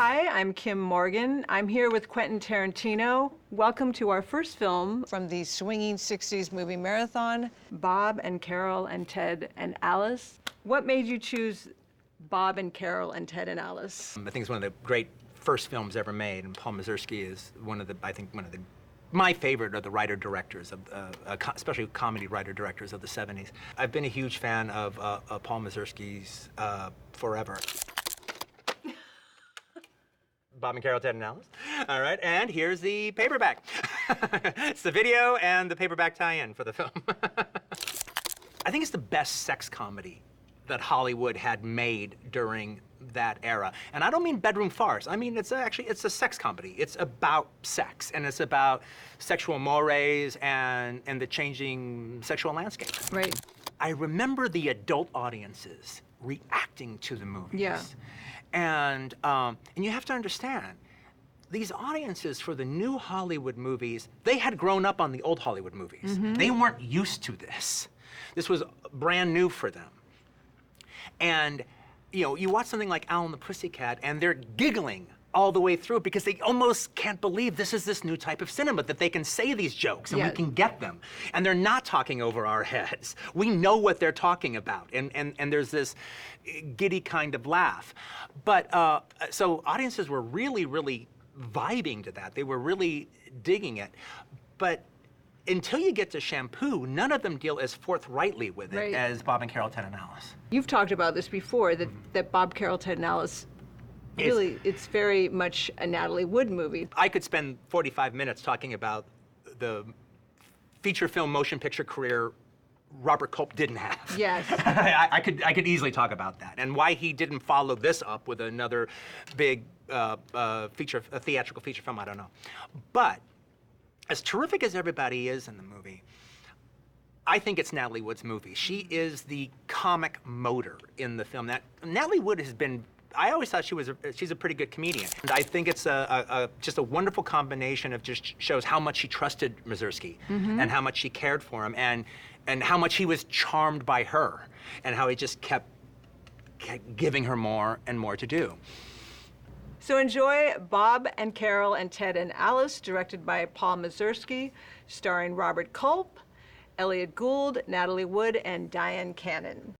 Hi, I'm Kim Morgan. I'm here with Quentin Tarantino. Welcome to our first film From the swinging 60s movie marathon. Bob and Carol and Ted and Alice. What made you choose Bob and Carol and Ted and Alice? I think it's one of the great first films ever made, and Paul Mazursky is my favorite of the writer-directors, especially comedy writer-directors of the 70s. I've been a huge fan of Paul Mazursky's forever. Bob and Carol, Ted and Alice. All right, and here's the paperback. It's the video and the paperback tie-in for the film. I think it's the best sex comedy that Hollywood had made during that era. And I don't mean bedroom farce. I mean, it's a sex comedy. It's about sex, and it's about sexual mores and the changing sexual landscape. Right. I remember the adult audiences reacting to the movies. Yeah. And you have to understand, these audiences for the new Hollywood movies, they had grown up on the old Hollywood movies. Mm-hmm. They weren't used to this. This was brand new for them. And you know, you watch something like Owl and the Pussycat, and they're giggling all the way through because they almost can't believe this is this new type of cinema, that they can say these jokes and we can get them. And they're not talking over our heads. We know what they're talking about. And there's this giddy kind of laugh. But so audiences were really, really vibing to that. They were really digging it. But until you get to Shampoo, none of them deal as forthrightly with it as Bob and Carol, Ted and Alice. You've talked about this before, that Bob, Carol, Ted and Alice, really, it's very much a Natalie Wood movie. I could spend 45 minutes talking about the feature film motion picture career Robert Culp didn't have. Yes. I could easily talk about that, and why he didn't follow this up with another big theatrical feature film, I don't know. But as terrific as everybody is in the movie, I think it's Natalie Wood's movie. She is the comic motor in the film. Natalie Wood has been, I always thought she's a pretty good comedian. And I think it's just a wonderful combination of just shows how much she trusted Mazursky and how much she cared for him and how much he was charmed by her and how he just kept giving her more and more to do. So enjoy Bob and Carol and Ted and Alice, directed by Paul Mazursky, starring Robert Culp, Elliott Gould, Natalie Wood, and Diane Cannon.